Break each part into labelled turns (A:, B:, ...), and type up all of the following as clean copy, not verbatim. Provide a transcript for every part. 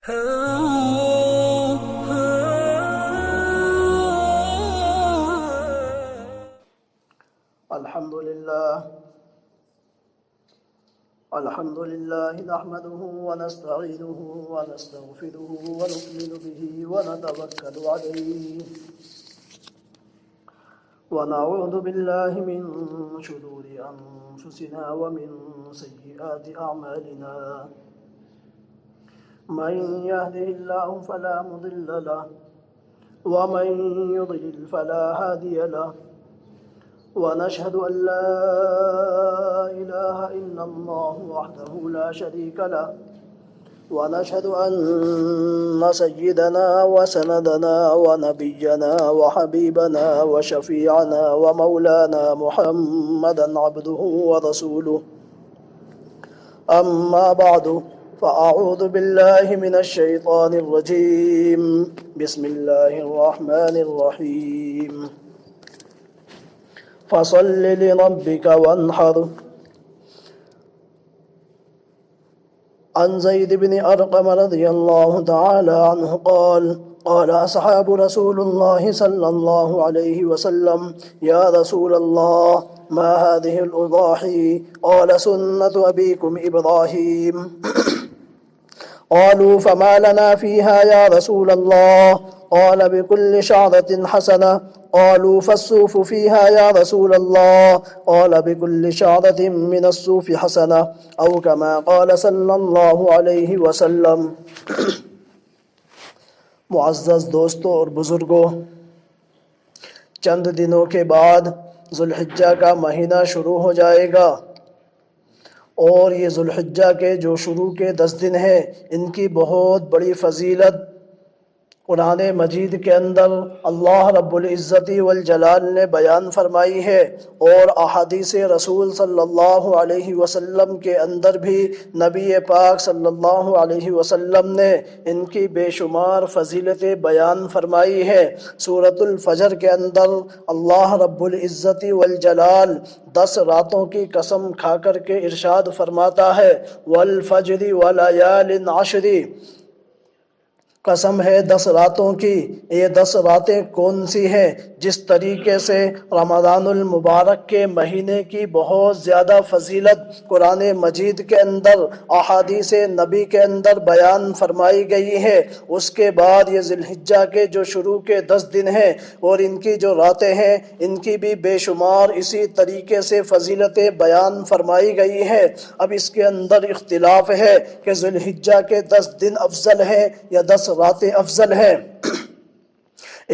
A: الحمد لله نحمده ونستعينه ونستغفره ونؤمن به ونتوكل عليه ونعوذ بالله من شرور أنفسنا ومن سيئات أعمالنا من يهده الله فلا مضل له ومن يضلل فلا هادي له ونشهد أن لا إله إلا الله وحده لا شريك له ونشهد أن سيدنا وسندنا ونبينا وحبيبنا وشفيعنا ومولانا محمدا عبده ورسوله أما بعد فأعوذ بالله من الشيطان الرجيم بسم الله الرحمن الرحيم فصل لربك وانحر عن زيد بن أرقم رضي الله تعالى عنه قال قال أصحاب رسول الله صلى الله عليه وسلم يا رسول الله ما هذه الأضاحي قال سنة أبيكم إبراهيم قالوا فما لنا فيها يا رسول الله قال بكل شعرة حسنة قالوا فالصوف فيها يا رسول الله قال بكل شعرة من الصوف حسنة أو كما قال صلى الله عليه وسلم. معزز دوستوں اور بزرگوں، چند دنوں کے بعد ذوالحجہ کا مہینہ شروع ہو جائے گا، اور یہ ذوالحجہ کے جو شروع کے 10 دن ہیں ان کی بہت بڑی فضیلت قرآن مجید کے اندر اللہ رب العزت والجلال نے بیان فرمائی ہے، اور احادیث رسول صلی اللہ علیہ وسلم کے اندر بھی نبی پاک صلی اللہ علیہ وسلم نے ان کی بے شمار فضیلتیں بیان فرمائی ہے. سورۃ الفجر کے اندر اللہ رب العزت والجلال 10 راتوں کی قسم کھا کر کے ارشاد فرماتا ہے والفجر ولیال عشر، قسم ہے 10 راتوں کی. یہ 10 راتیں کون سی ہیں؟ جس طریقے سے رمضان المبارک کے مہینے کی بہت زیادہ فضیلت قرآن مجید کے اندر احادیث نبی کے اندر بیان فرمائی گئی ہے، اس کے بعد یہ ذوالحجہ کے جو شروع کے 10 دن ہیں اور ان کی جو راتیں ہیں ان کی بھی بے شمار اسی طریقے سے فضیلتیں بیان فرمائی گئی ہیں. اب اس کے اندر اختلاف ہے کہ ذوالحجہ کے 10 دن افضل ہیں یا 10 راتیں افضل ہیں.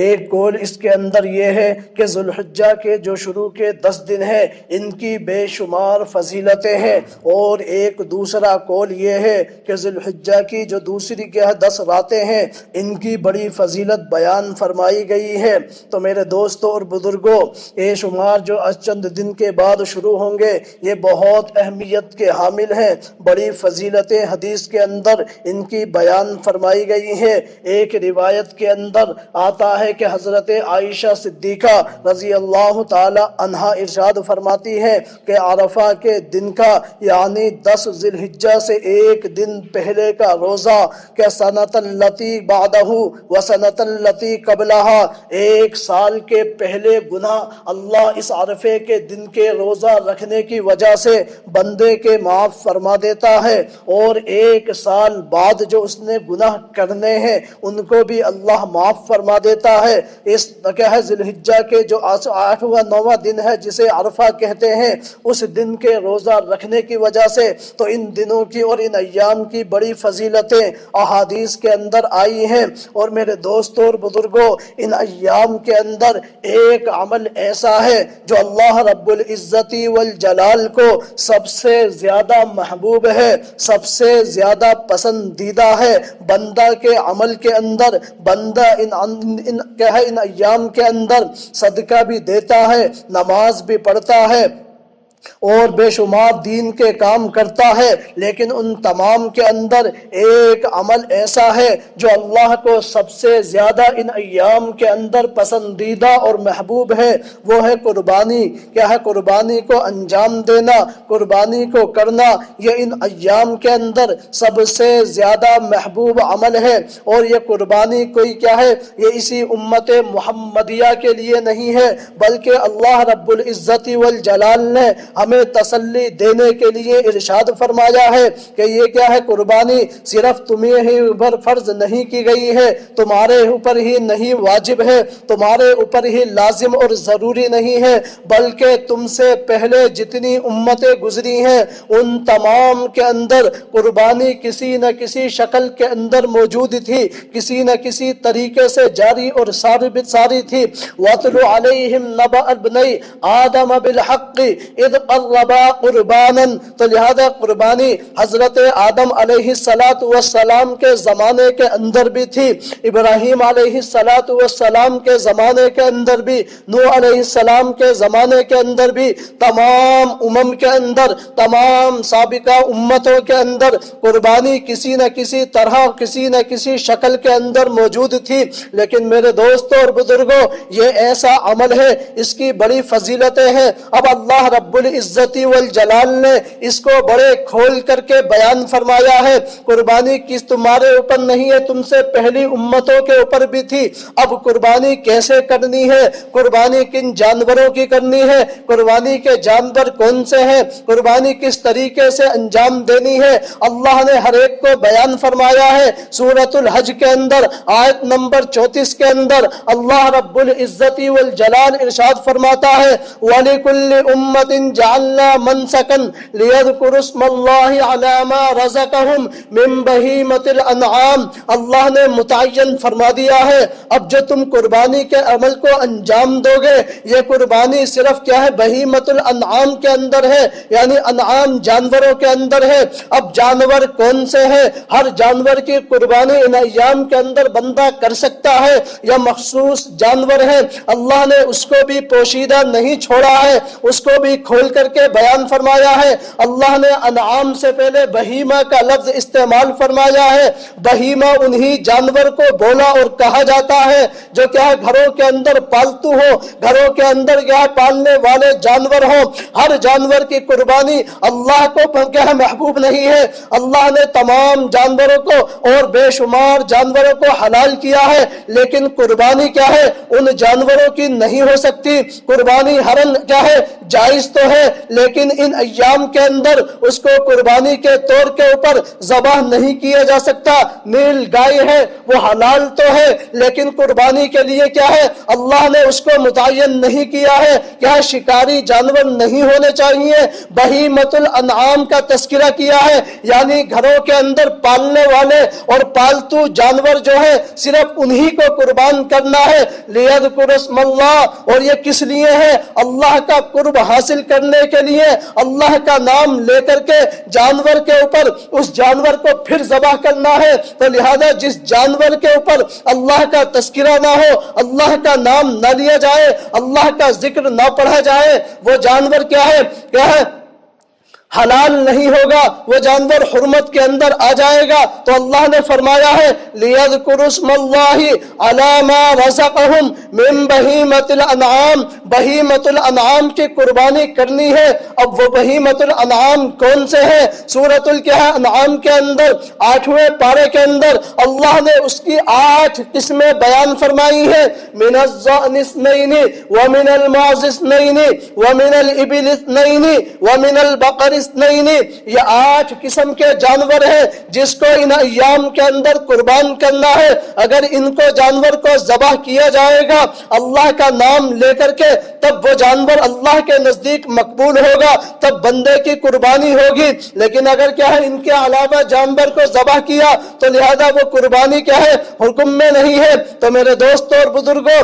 A: ایک قول اس کے اندر یہ ہے کہ ذوالحجہ کے جو شروع کے 10 دن ہیں ان کی بے شمار فضیلتیں ہیں، اور ایک دوسرا قول یہ ہے کہ ذوالحجہ کی جو دوسری کے 10 راتیں ہیں ان کی بڑی فضیلت بیان فرمائی گئی ہے. تو میرے دوستوں اور بزرگوں، یہ شمار جو چند دن کے بعد شروع ہوں گے یہ بہت اہمیت کے حامل ہیں، بڑی فضیلتیں حدیث کے اندر ان کی بیان فرمائی گئی ہیں. ایک روایت کے اندر آتا ہے کہ حضرت عائشہ صدیقہ رضی اللہ تعالی عنہا ارشاد فرماتی ہے کہ عرفہ کے دن کا یعنی 10 ذوالحجہ سے ایک دن پہلے کا روزہ کہ سنۃ التی بعدہ و سنۃ التی قبلہا، 1 سال کے پہلے گناہ اللہ اس عرفے کے دن کے روزہ رکھنے کی وجہ سے بندے کے معاف فرما دیتا ہے، اور 1 سال بعد جو اس نے گناہ کرنے ہیں ان کو بھی اللہ معاف فرما دیتا ہے. اس کیا ہے ذوالحجہ کے جو 8واں 9واں دن ہے جسے عرفہ کہتے ہیں، اس دن کے روزہ رکھنے کی وجہ سے تو ان دنوں کی اور ان ایام کی بڑی فضیلتیں احادیث کے اندر آئی ہیں. اور میرے دوستوں اور بزرگوں، ان ایام کے اندر ایک عمل ایسا ہے جو اللہ رب العزت والجلال کو سب سے زیادہ محبوب ہے، سب سے زیادہ پسندیدہ ہے. بندہ کے عمل کے اندر بندہ ان ایام کے اندر صدقہ بھی دیتا ہے، نماز بھی پڑھتا ہے، اور بے شمار دین کے کام کرتا ہے، لیکن ان تمام کے اندر ایک عمل ایسا ہے جو اللہ کو سب سے زیادہ ان ایام کے اندر پسندیدہ اور محبوب ہے، وہ ہے قربانی۔ کیا ہے؟ قربانی کو انجام دینا، قربانی کو کرنا، یہ ان ایام کے اندر سب سے زیادہ محبوب عمل ہے۔ اور یہ قربانی کوئی کیا ہے؟ یہ اسی امت محمدیہ کے لیے نہیں ہے، بلکہ اللہ رب العزت والجلال نے ہمیں تسلی دینے کے لیے ارشاد فرمایا ہے کہ یہ کیا ہے؟ قربانی صرف تمہیں ہی اوپر فرض نہیں کی گئی ہے، تمہارے اوپر ہی نہیں واجب ہے، تمہارے اوپر ہی لازم اور ضروری نہیں ہے، بلکہ تم سے پہلے جتنی امتیں گزری ہیں ان تمام کے اندر قربانی کسی نہ کسی شکل کے اندر موجود تھی، کسی نہ کسی طریقے سے جاری اور ساری تھی۔ وَاتْلُ عَلَيْهِمْ نَبَأَ ابْنَيْ آدَمَ بِالْحَقِّ اِذْ قَرَّبَا قُرْبَانًا۔ تو لہذا قربانی حضرت آدم علیہ السلام کے زمانے کے اندر بھی تھی، ابراہیم علیہ السلام کے زمانے کے اندر بھی، نوح علیہ السلام کے زمانے کے اندر بھی، تمام امم کے اندر، تمام سابقہ امتوں کے اندر قربانی کسی نہ کسی طرح، کسی نہ کسی شکل کے اندر موجود تھی۔ لیکن میرے دوستوں اور بزرگوں، یہ ایسا عمل ہے، اس کی بڑی فضیلتیں ہیں۔ اب اللہ رب العزت والجلال نے اس کو بڑے کھول کر کے بیان فرمایا ہے۔ قربانی کس تمہارے اوپر نہیں ہے، تم سے پہلی امتوں کے اوپر بھی تھی۔ اب قربانی کیسے کرنی ہے، قربانی کن جانوروں کی کرنی ہے، قربانی کے جانور کون سے ہیں، قربانی کس طریقے سے انجام دینی ہے، اللہ نے ہر ایک کو بیان فرمایا ہے۔ سورۃ الحج کے اندر آیت نمبر 34 کے اندر اللہ رب العزت والجلال ارشاد فرماتا ہے وَلِكُلِّ أُمَّةٍ جَعَلْنَا مَنْسَكًا لِيَذْكُرُوا اسْمَ اللَّهِ عَلَى مَا رَزَقَهُمْ مِنْ بَهِيمَةِ الْأَنْعَامِ۔ اللہ نے متعین فرما دیا ہے اب جو تم قربانی کے عمل کو انجام دو گے، یہ قربانی صرف کیا ہے؟ بہیمۃ الانعام کے اندر ہے، یعنی انعام جانوروں کے اندر ہے۔ اب جانور کون سے ہیں؟ ہر جانور کی قربانی ان ایام کے اندر بندہ کر سکتا ہے، یا مخصوص جانور ہے، اللہ نے اس کو بھی پوشیدہ نہیں چھوڑا ہے، اس کو بھی کھول کر کے بیان فرمایا ہے۔ اللہ نے انعام سے پہلے بہیمہ کا لفظ استعمال فرمایا ہے۔ بہیمہ انہی جانور کو بولا اور کہا جاتا ہے جو کیا ہے؟ گھروں کے اندر پالتو ہو، گھروں کے اندر کیا ہے؟ پالنے والے جانور ہو۔ ہر جانور کی قربانی اللہ کو کیا ہے؟ محبوب نہیں ہے۔ اللہ نے تمام جانوروں کو اور بے شمار جانوروں کو حلال کیا ہے، لیکن قربانی کیا ہے؟ ان جانوروں کی نہیں ہو سکتی۔ قربانی ہرن کیا ہے؟ جائز تو ہے، لیکن ان ایام کے اندر اس کو قربانی کے طور کے اوپر ذبح نہیں کیا جا سکتا۔ نیل گائے ہے، وہ حلال تو ہے، لیکن قربانی کے لیے کیا ہے؟ اللہ نے اس کو متعین نہیں کیا ہے۔ کیا شکاری جانور نہیں ہونے چاہیے؟ بہیمۃ الانعام کا تذکرہ کیا ہے، یعنی گھروں کے اندر پالنے والے اور پالتو جانور جو ہے صرف انہی کو قربان کرنا ہے۔ لِيَذْكُرُوا اسْمَ اللَّهِ، اور یہ کس لیے ہے؟ اللہ کا قرب حاصل کرنے کے لیے، اللہ کا نام لے کر کے جانور کے اوپر اس جانور کو پھر ذبح کرنا ہے۔ تو لہذا جس جانور کے اوپر اللہ کا تذکرہ نہ ہو، اللہ کا نام نہ لیا جائے، اللہ کا ذکر نہ پڑھا جائے، وہ جانور کیا ہے؟ کیا ہے؟ حلال نہیں ہوگا، وہ جانور حرمت کے اندر آ جائے گا۔ تو اللہ نے فرمایا ہے لِيَذْكُرُوا اسْمَ اللَّهِ عَلَى مَا رَزَقَهُمْ مِنْ بَهِيمَةِ الْأَنْعَامِ۔ بہیمۃ الانعام کی قربانی کرنی ہے۔ اب وہ بہیمۃ الانعام کون سے ہیں؟ سورۃ الانعام کے اندر 8ویں پارے کے اندر اللہ نے اس کی 8 قسمیں بیان فرمائی ہیں۔ مِنَ الضَّأْنِ اثْنَيْنِ وَمِنَ الْمَعْزِ اثْنَيْنِ وَمِنَ الْإِبِلِ اثْنَيْنِ وَمِنَ الْبَقَرِ نہیں، یہ 8 قسم کے جانور ہیں جس کو ان ایام کے اندر قربان کرنا ہے۔ اگر ان کو جانور کو ذبح کیا جائے گا اللہ کا نام لے کر کے، تب وہ جانور اللہ کے نزدیک مقبول ہوگا، تب بندے کی قربانی ہوگی۔ لیکن اگر کیا ہے؟ ان کے علاوہ جانور کو ذبح کیا تو لہذا وہ قربانی کیا ہے؟ حکم میں نہیں ہے۔ تو میرے دوستوں اور بزرگوں،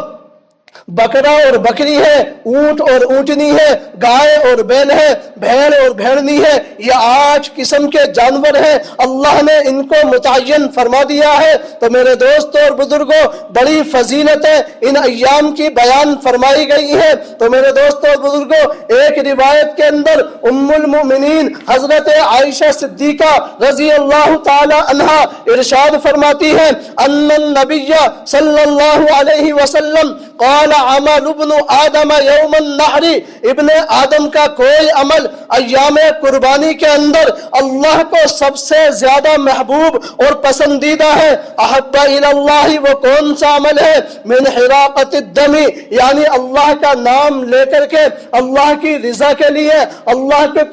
A: بکرا اور بکری ہے، اونٹ اور اونٹنی ہے، گائے اور بیل ہے، بھیڑ اور بھیڑنی ہے، یہ 8 قسم کے جانور ہیں، اللہ نے ان کو متعین فرما دیا ہے۔ تو میرے دوستوں اور بزرگوں، بڑی فضیلتیں ان ایام کی بیان فرمائی گئی ہیں۔ تو میرے دوستوں اور بزرگوں، ایک روایت کے اندر ام المؤمنین حضرت عائشہ صدیقہ رضی اللہ تعالی عنہا ارشاد فرماتی ہیں، ان النبی صلی اللہ علیہ وسلم قال عمل ابن آدم یوم النحر، ابن آدم کا کوئی عمل ایام قربانی کے اندر اللہ کو سب سے زیادہ محبوب اور پسندیدہ ہے۔ احب الی اللہ، وہ کون سا عمل ہے؟ من حراقۃ الدم، یعنی اللہ کا نام لے کر کے اللہ کی رضا کے لیے، اللہ کے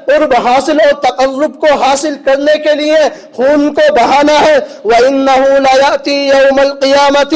A: قرب حاصل اور تقرب کو حاصل کرنے کے لیے خون کو بہانا ہے۔ وَإِنَّهُ لَيَأْتِي يَوْمَ الْقِيَامَةِ،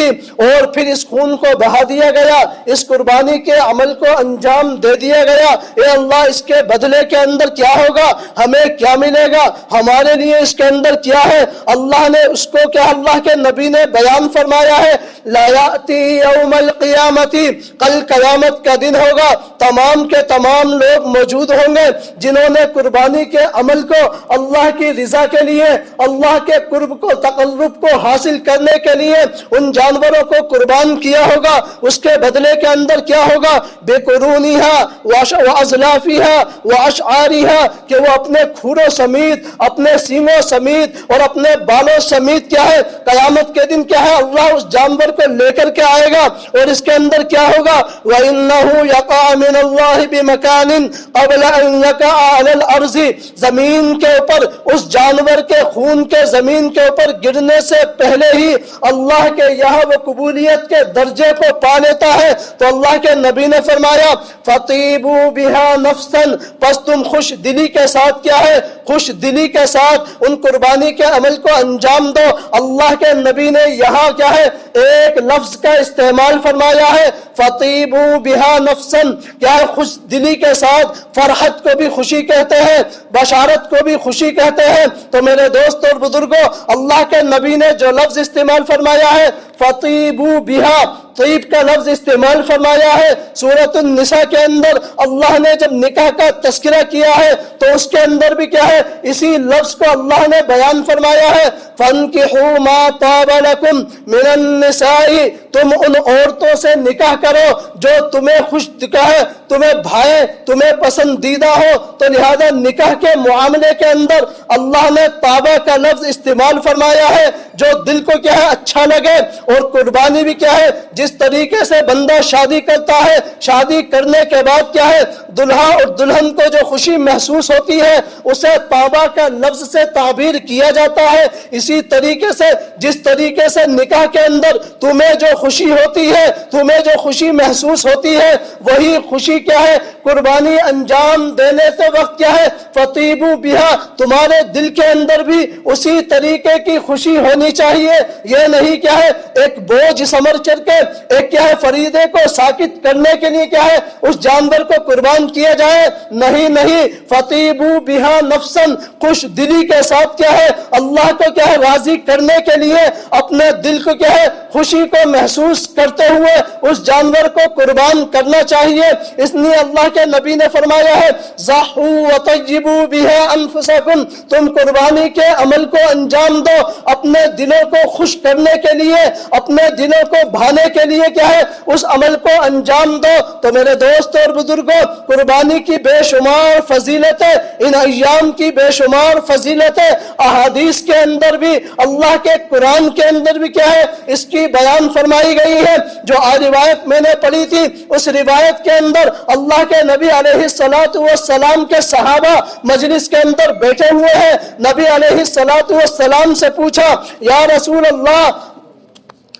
A: اور پھر اس خون کو بہا دیا گیا، اس قربانی کے عمل کو انجام دے دیا گیا۔ اے اللہ، اس کے بدلے کے اندر کیا ہوگا؟ ہمیں کیا ملے گا؟ ہمارے لیے اس کے اندر کیا ہے؟ اللہ نے اس کو کیا اللہ کے نبی نے بیان فرمایا ہے، لا یأتی یوم القیامت، کل قیامت کا دن ہوگا، تمام کے تمام لوگ موجود ہوں گے جنہوں نے قربانی کے عمل کو اللہ کی رضا کے لیے، اللہ کے قرب کو تقرب کو حاصل کرنے کے لیے ان جانوروں کو قربان کیا ہوگا۔ اس کے بدلے کے اندر کیا ہوگا؟ بِقُرُونِهَا وَأَزْلَافِهَا وَأَشْعَارِهَا، کہ وہ اپنے کھوروں سمیت، اپنے سینگوں سمیت اور اپنے بالوں سمیت کیا ہے قیامت کے دن کیا ہے اللہ اس جانور کو لے کر کے آئے گا، اور اس کے اندر کیا ہوگا؟ وَإِنَّهُ يَقَعُ مِنَ اللَّهِ بِمَكَانٍ قَبْلَ أَن يَقَعَ عَلَى الْأَرْضِ، زمین کے اوپر اس جانور کے خون کے زمین کے اوپر گرنے سے پہلے ہی اللہ کے یہاں وہ قبولیت کے درجے کو پا لیتا ہے۔ تو اللہ کے نبی نے فرمایا، فَطِيبُوا بِهَا نَفْسًا، پس تم خوش دلی کے ساتھ کیا ہے؟ خوش دلی کے ساتھ ان قربانی کے عمل کو انجام دو۔ اللہ کے نبی نے یہاں کیا ہے ایک لفظ کا استعمال فرمایا ہے، فَطِيبُوا بِهَا نَفْسًا، کیا ہے خوش دلی کے ساتھ۔ فرحت کو بھی خوشی کہتے ہیں، بشارت کو بھی خوشی کہتے ہیں۔ تو میرے دوستوں اور بزرگوں، اللہ کے نبی نے جو لفظ استعمال فرمایا ہے فَطِيبُوا بِهَا، طیب کا لفظ استعمال فرمایا ہے۔ سورۃ النساء کے اندر اللہ نے جب نکاح کا تذکرہ کیا ہے تو اس کے اندر بھی کیا ہے اسی لفظ کو اللہ نے بیان فرمایا ہے، فَانْكِحُوا مَا طَابَ لَكُمْ مِنَ النِّسَاءِ، تم ان عورتوں سے نکاح کرو جو تمہیں خوش ہے، تمہیں بھائے، تمہیں پسندیدہ ہو۔ تو لہذا نکاح کے معاملے کے اندر اللہ نے طابہ کا لفظ استعمال فرمایا ہے جو دل کو کیا ہے اچھا لگے، اور قربانی بھی کیا ہے جس طریقے سے بندہ شادی کرتا ہے، شادی کرنے کے بعد کیا ہے دلہا اور دلہن کو جو خوشی محسوس ہوتی ہے اسے طابہ کا لفظ سے تعبیر کیا جاتا ہے۔ اسی طریقے سے جس طریقے سے نکاح کے اندر تمہیں جو خوشی ہوتی ہے، تمہیں جو خوشی محسوس ہوتی ہے، وہی خوشی کیا ہے قربانی انجام دینے سے وقت کیا ہے فَطِيبُوا بِهَا، تمہارے دل کے اندر بھی اسی طریقے کی خوشی ہونی چاہیے۔ یہ نہیں کیا ہے ایک بوجھ سمجھ کر کے ایک کیا ہے فریضے کو ساکت کرنے کے لیے کیا ہے اس جانور کو قربان کیا جائے، نہیں نہیں، فَطِيبُوا بِهَا نَفْسًا، خوش دلی کے ساتھ کیا ہے اللہ کو کیا ہے راضی کرنے کے لیے اپنے دل کو کیا ہے خوشی کو محسوس کرتے ہوئے اس جانور کو قربان کرنا چاہیے۔ اس لیے اللہ کے نبی نے فرمایا ہے ضَحُوا وَطَيِّبُوا بِهَا أَنفُسَكُمْ، تم قربانی کے عمل کو انجام دو اپنے دلوں کو خوش کرنے کے لیے، اپنے دلوں کو بھانے کے لیے کیا ہے اس عمل کو انجام دو۔ تو میرے دوستوں اور بزرگوں، قربانی کی بے شمار فضیلتیں، ان ایام کی بے شمار فضیلتیں احادیث کے اندر بھی اللہ کے قرآن کے اندر بھی کیا ہے اس کی بیان فرمائی گئی ہے۔ جو روایت میں نے پڑھی تھی اس روایت کے اندر اللہ کے نبی علیہ السلام کے صحابہ مجلس کے اندر بیٹھے ہوئے ہیں، نبی علیہ السلام سے پوچھا یا رسول اللہ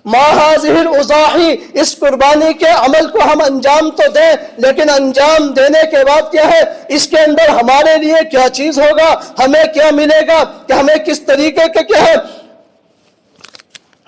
A: ما هذه الاضاحی، اس قربانی کے عمل کو ہم انجام تو دیں لیکن انجام دینے کے بعد کیا ہے اس کے اندر ہمارے لیے کیا چیز ہوگا، ہمیں کیا ملے گا، کہ ہمیں کس طریقے کے کیا ہے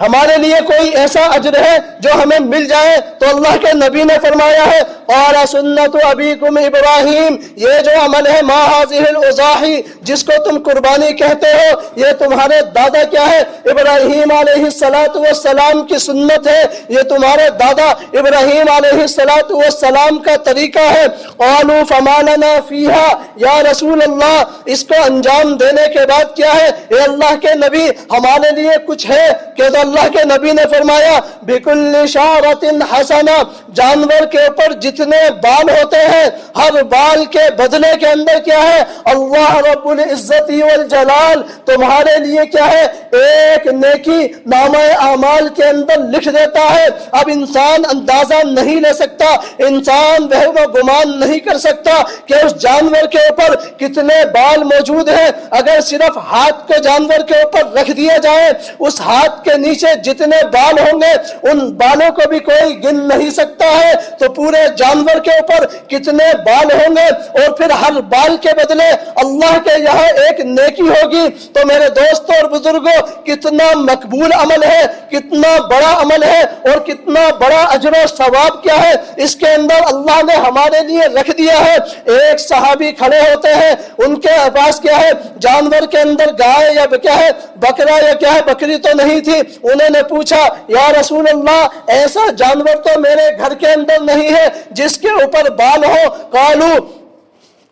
A: ہمارے لیے کوئی ایسا اجر ہے جو ہمیں مل جائے؟ تو اللہ کے نبی نے فرمایا ہے قال سنت ابیکم ابراہیم، یہ جو عمل ہے ما هذه الاضاحی جس کو تم قربانی کہتے ہو، یہ تمہارے دادا کیا ہے ابراہیم علیہ السلام کی سنت ہے، یہ تمہارے دادا ابراہیم علیہ السلام کا طریقہ ہے۔ قالوا فما لنا فیها، یا رسول اللہ اس کو انجام دینے کے بعد کیا ہے اے اللہ کے نبی، ہمارے لیے کچھ ہے؟ کہ تو اللہ کے نبی نے فرمایا بکل شعرۃ حسنہ، جانور کے اوپر جتنے بال ہوتے ہیں ہر بال کے بدلے کے اندر کیا ہے اللہ رب العزت والجلال تمہارے لیے کیا ہے ایک نیکی نامہ اعمال کے اندر لکھ دیتا ہے۔ اب انسان اندازہ نہیں لے سکتا، انسان وہم و گمان نہیں کر سکتا کہ اس جانور کے اوپر کتنے بال موجود ہیں۔ اگر صرف ہاتھ کو جانور کے اوپر رکھ دیا جائے، اس ہاتھ کے نیچے جتنے بال ہوں گے ان بالوں کو بھی کوئی گن نہیں سکتا ہے، تو پورے جانور کے اوپر کتنے بال ہوں گے، اور پھر ہر بال کے بدلے اللہ کے یہاں ایک نیکی ہوگی۔ تو میرے دوستوں اور بزرگوں کتنا مقبول عمل ہے، کتنا بڑا عمل ہے، اور کتنا بڑا اجر و ثواب کیا ہے اس کے اندر اللہ نے ہمارے لیے رکھ دیا ہے۔ ایک صحابی کھڑے ہوتے ہیں، ان کے پاس کیا ہے جانور کے اندر گائے یا کیا ہے بکرا یا کیا ہے بکری تو نہیں تھی، انہوں نے پوچھا یا رسول اللہ ایسا جانور تو میرے گھر کے اندر نہیں ہے جس کے اوپر بال ہو۔ قالوا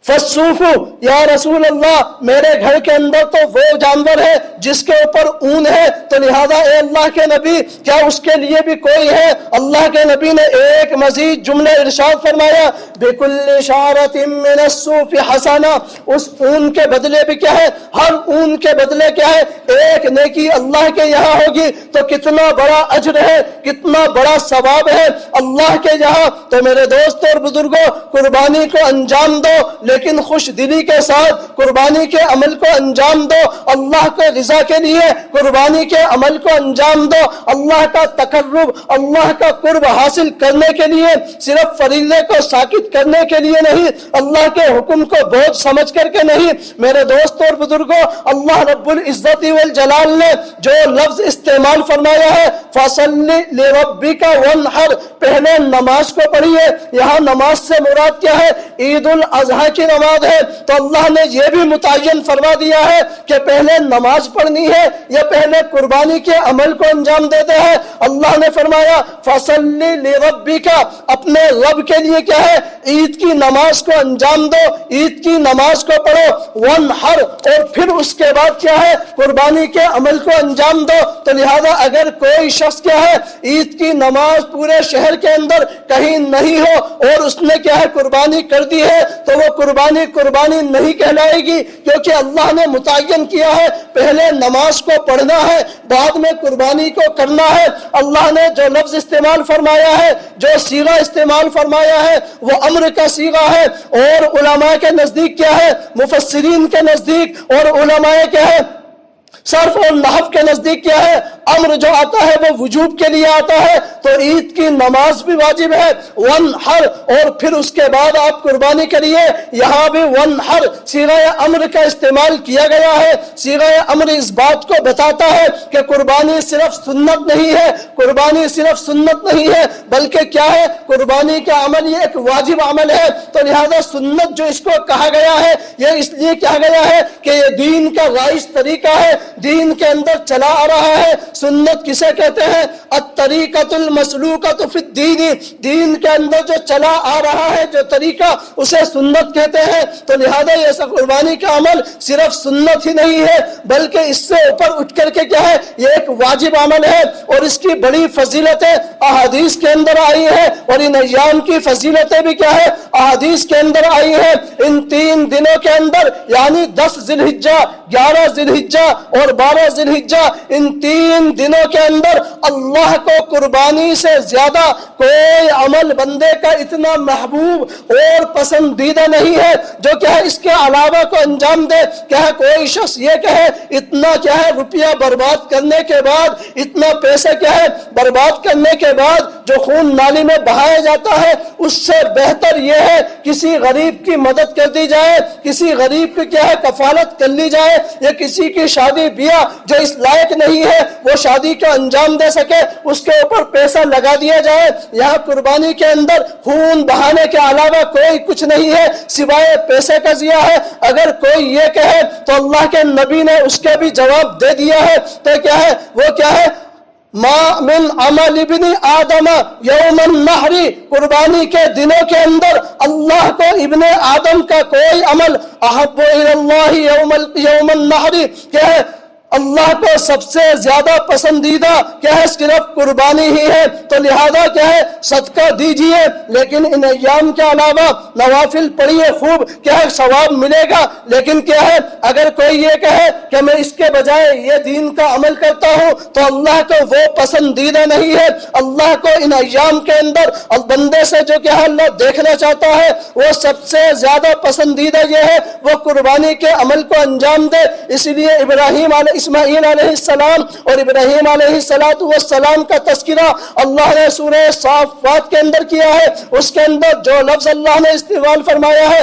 A: فالصوف، یا رسول اللہ میرے گھر کے اندر تو وہ جانور ہے جس کے اوپر اون ہے، تو لہذا اے اللہ کے نبی کیا اس کے لیے بھی کوئی ہے؟ اللہ کے نبی نے ایک مزید جملہ ارشاد فرمایا بِكُلِّ شَعْرَةٍ مِّنَ الصُّوفِ حَسَنَةٌ، اس اون کے بدلے بھی کیا ہے ہر اون کے بدلے کیا ہے ایک نیکی اللہ کے یہاں ہوگی۔ تو کتنا بڑا اجر ہے، کتنا بڑا ثواب ہے اللہ کے یہاں۔ تو میرے دوستوں اور بزرگوں قربانی کو انجام دو، لیکن خوش دلی کے ساتھ قربانی کے عمل کو انجام دو، اللہ کے رضا کے لیے قربانی کے عمل کو انجام دو، اللہ کا تقرب اللہ کا قرب حاصل کرنے کے لیے، صرف فریضے کو ساکت کرنے کے لیے نہیں، اللہ کے حکم کو بوجھ سمجھ کر کے نہیں۔ میرے دوستوں اور بزرگوں اللہ رب العزت والجلال نے جو لفظ استعمال فرمایا ہے فَصَلِّ لِرَبِّكَ وَانْحَرْ، پہلے نماز کو پڑھیے، یہاں نماز سے مراد کیا ہے عید الاضحیٰ کی نماز ہے، تو اللہ نے یہ بھی متعین فرما دیا ہے کہ پہلے نماز پڑھنی ہے یا پہلے قربانی کے عمل کو انجام دیتے ہیں۔ اللہ نے فرمایا فَصَلِّ لِرَبِّكَ، اپنے رب کے لیے کیا ہے عید کی نماز کو انجام دو، عید کی نماز کو پڑھو، وَانْحَرْ، اور پھر اس کے بعد کیا ہے قربانی کے عمل کو انجام دو۔ تو لہذا اگر کوئی شخص کیا ہے عید کی نماز پورے شہر کے اندر کہیں نہیں ہو اور اس نے کیا ہے قربانی کر دی ہے تو وہ قربانی نہیں کہلائے گی، کیونکہ اللہ نے متعین کیا ہے پہلے نماز کو پڑھنا ہے بعد میں قربانی کو کرنا ہے۔ اللہ نے جو لفظ استعمال فرمایا ہے، جو صیغہ استعمال فرمایا ہے وہ امر کا صیغہ ہے، اور علماء کے نزدیک کیا ہے مفسرین کے نزدیک اور علماء کیا ہے صرف اور نحو کے نزدیک کیا ہے امر جو آتا ہے وہ وجوب کے لیے آتا ہے، تو عید کی نماز بھی واجب ہے وَانْحَرْ، اور پھر اس کے بعد آپ قربانی کریے، یہاں بھی وَانْحَرْ صیغہ امر کا استعمال کیا گیا ہے۔ صیغہ امر اس بات کو بتاتا ہے کہ قربانی صرف سنت نہیں ہے، قربانی صرف سنت نہیں ہے بلکہ کیا ہے قربانی کا عمل یہ ایک واجب عمل ہے۔ تو لہذا سنت جو اس کو کہا گیا ہے یہ اس لیے کہا گیا ہے کہ یہ دین کا رائج طریقہ ہے، دین کے اندر چلا آ رہا ہے۔ سنت کسے کہتے ہیں الطریقۃ المسلوکۃ فی الدین، دین کے اندر جو چلا آ رہا ہے جو طریقہ اسے سنت کہتے ہیں۔ تو لہذا یہ قربانی کا عمل صرف سنت ہی نہیں ہے بلکہ اس سے اوپر اٹھ کر کے کیا ہے یہ ایک واجب عمل ہے، اور اس کی بڑی فضیلتیں احادیث کے اندر آئی ہے، اور ان ایام کی فضیلتیں بھی کیا ہے احادیث کے اندر آئی ہے۔ ان 3 دنوں کے اندر یعنی 10 ذی الحجہ، 11 ذی الحجہ اور 12 ذی الحجہ، ان 3 دنوں کے اندر اللہ کو قربانی سے زیادہ کوئی عمل بندے کا اتنا محبوب اور پسندیدہ نہیں ہے جو کیا ہے اس کے علاوہ کو انجام دے۔ کیا ہے کوئی شخص یہ کہے اتنا کیا ہے روپیہ برباد کرنے کے بعد، اتنا پیسے کیا ہے برباد کرنے کے بعد جو خون نالی میں بہایا جاتا ہے اس سے بہتر یہ ہے کسی غریب کی مدد کر دی جائے، کسی غریب کی کیا ہے کفالت کر لی جائے، یا کسی کی شادی بیاہ جو اس لائق نہیں ہے وہ شادی کا انجام دے سکے اس کے اوپر پیسہ لگا دیا جائے۔ یہاں قربانی کے اندر خون بہانے کے علاوہ کوئی کچھ نہیں ہے سوائے پیسے کا ضیاع ہے۔ اگر کوئی یہ کہے تو اللہ کے نبی نے اس کے بھی جواب دے دیا ہے، تو کیا ہے وہ کیا ہے، ما من عمل ابن آدم یوم النحر، قربانی کے دنوں کے اندر اللہ کو ابن آدم کا کوئی عمل احب الی اللہ یوم النحر کیا ہے اللہ کو سب سے زیادہ پسندیدہ کیا ہے صرف قربانی ہی ہے، تو لہذا کیا ہے صدقہ دیجئے، لیکن ان ایام کے علاوہ نوافل پڑھیے، خوب کیا ہے ثواب ملے گا۔ لیکن کیا ہے اگر کوئی یہ کہے کہ میں اس کے بجائے یہ دین کا عمل کرتا ہوں تو اللہ کو وہ پسندیدہ نہیں ہے۔ اللہ کو ان ایام کے اندر بندے سے جو کیا ہے اللہ دیکھنا چاہتا ہے وہ سب سے زیادہ پسندیدہ یہ ہے وہ قربانی کے عمل کو انجام دے۔ اس لیے اسماعیل علیہ السلام اور ابراہیم علیہ السلام کا تذکرہ اللہ نے سورہ صافات کے اندر کیا ہے۔ اس کے اندر جو لفظ اللہ نے استعمال فرمایا ہے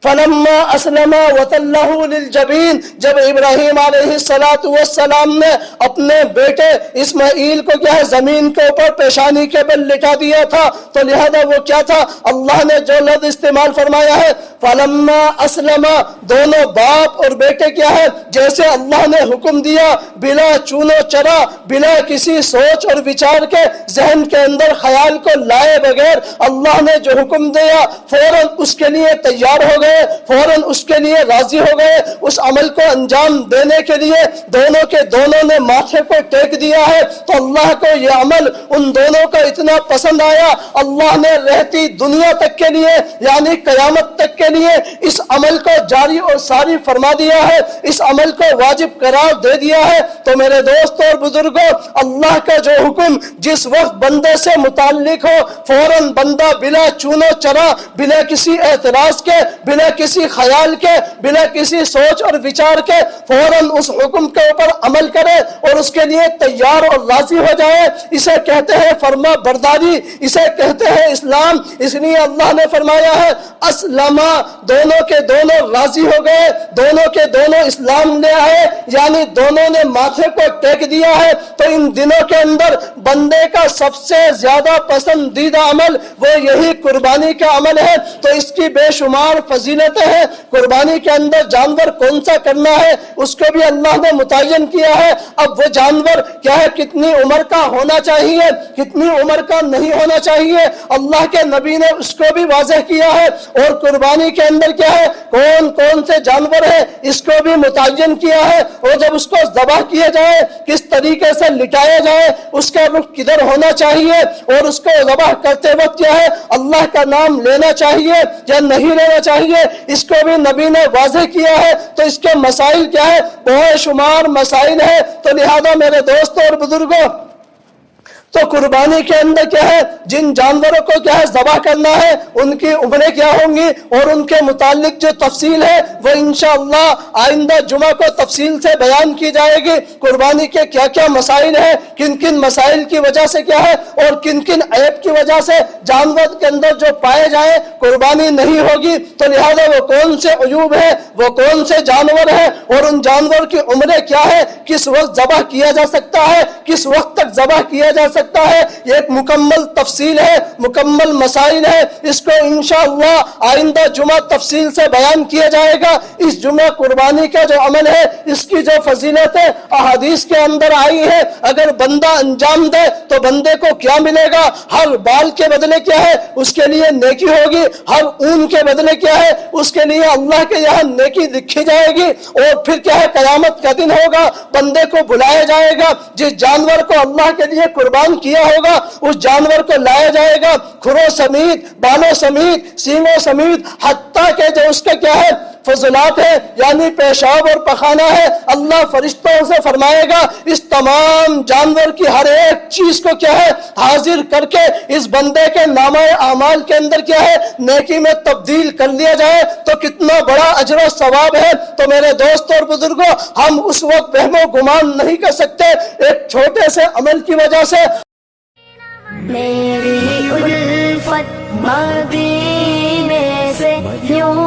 A: فلما اسلم وتلہ للجبین، جب ابراہیم علیہ السلام نے اپنے بیٹے اسماعیل کو کیا ہے زمین کے اوپر پیشانی کے بل لٹا دیا تھا، تو لہذا وہ کیا تھا اللہ نے جو لفظ استعمال فرمایا ہے فلما اسلم، دونوں باپ اور بیٹے کیا ہے جیسے اللہ نے حکم دیا بلا چون و چرا، بلا کسی سوچ اور وچار کے ذہن کے اندر خیال کو لائے بغیر اللہ نے جو حکم دیا فوراً اس کے لیے تیار ہو گئے، فوراً اس کے لیے راضی ہو گئے۔ اس عمل کو انجام دینے کے لیے دونوں نے ماتھے کو ٹیک دیا ہے، تو اللہ کو یہ عمل ان دونوں کا اتنا پسند آیا، اللہ نے رہتی دنیا تک کے لیے یعنی قیامت تک کے لیے اس عمل کو جاری اور ساری فرما دیا ہے، اس عمل کو واجب قرار دے دیا ہے۔ تو میرے دوستوں اور بزرگوں، اللہ کا جو حکم جس وقت بندے سے متعلق ہو فوراً بندہ بلا چون و چرا، بلا کسی اعتراض کے، بلا کسی خیال کے، بلا کسی سوچ اور وچار کے فوراً اس حکم کے اوپر عمل کرے اور اس کے لیے تیار اور راضی ہو جائے، اسے کہتے ہیں فرما برداری، اسے کہتے ہیں اسلام۔ اس لیے اللہ نے فرمایا ہے اسلما، دونوں کے دونوں راضی ہو گئے، دونوں کے دونوں اسلام لے آئے، یعنی دونوں نے ماتھے کو ٹیک دیا ہے۔ تو ان دنوں کے اندر بندے کا سب سے زیادہ پسندیدہ عمل وہ یہی قربانی کا عمل ہے، تو اس کی بے شمار فضیلتیں ہیں۔ قربانی کے اندر جانور کون سا کرنا ہے اس کو بھی اللہ نے متعین کیا ہے۔ اب وہ جانور کیا ہے کتنی عمر کا ہونا چاہیے، کتنی عمر کا نہیں ہونا چاہیے، اللہ کے نبی نے اس کو بھی واضح کیا ہے۔ اور قربانی کے اندر کیا ہے کون کون سے جانور ہیں اس کو بھی متعین کیا ہے، اور جب اس کو ذبح کیا جائے کس طریقے سے لٹایا جائے، اس کا رخ کدھر ہونا چاہیے، اور اس کو ذبح کرتے وقت کیا ہے اللہ کا نام لینا چاہیے یا نہیں لینا چاہیے، اس کو بھی نبی نے واضح کیا ہے۔ تو اس کے مسائل کیا ہے بے شمار مسائل ہیں۔ تو لہذا میرے دوستوں اور بزرگوں، تو قربانی کے اندر کیا ہے جن جانوروں کو کیا ہے ذبح کرنا ہے ان کی عمریں کیا ہوں گی اور ان کے متعلق جو تفصیل ہے وہ انشاءاللہ آئندہ جمعہ کو تفصیل سے بیان کی جائے گی۔ قربانی کے کیا کیا مسائل ہیں، کن کن مسائل کی وجہ سے کیا ہے اور کن کن عیب کی وجہ سے جانور کے اندر جو پائے جائیں قربانی نہیں ہوگی، تو لہذا وہ کون سے عیوب ہیں، وہ کون سے جانور ہیں، اور ان جانور کی عمریں کیا ہے، کس وقت ذبح کیا جا سکتا ہے، کس وقت تک ذبح کیا جا سکتا ہے، یہ ایک مکمل تفصیل ہے، مکمل مسائل ہے۔ اس کو انشاءاللہ آئندہ جمعہ تفصیل سے بیان کیا جائے گا۔ اس جمعہ قربانی کا جو عمل ہے اس کی جو فضیلتیں احادیث کے اندر آئی ہے، اگر بندہ انجام دے تو بندے کو کیا ملے گا، ہر بال کے بدلے کیا ہے اس کے لیے نیکی ہوگی، ہر اون کے بدلے کیا ہے اس کے لیے اللہ کے یہاں نیکی لکھی جائے گی، اور پھر کیا ہے قیامت کا دن ہوگا، بندے کو بلایا جائے گا، جس جانور کو اللہ کے لیے قربان کیا ہوگا اس جانور کو لایا جائے گا، کھروں سمیت، بالوں سمیت، سینگوں سمیت، حتیٰ کہ جو اس کا کیا ہے فضلات ہے یعنی پیشاب اور پخانہ ہے، اللہ فرشتوں سے فرمائے گا اس تمام جانور کی ہر ایک چیز کو کیا ہے حاضر کر کے اس بندے کے نامہ اعمال کے اندر کیا ہے نیکی میں تبدیل کر لیا جائے، تو کتنا بڑا اجر و ثواب ہے۔ تو میرے دوستوں اور بزرگوں، ہم اس وقت وہم و گمان نہیں کر سکتے ایک چھوٹے سے عمل کی وجہ سے
B: میری الفت مدینے سے یوں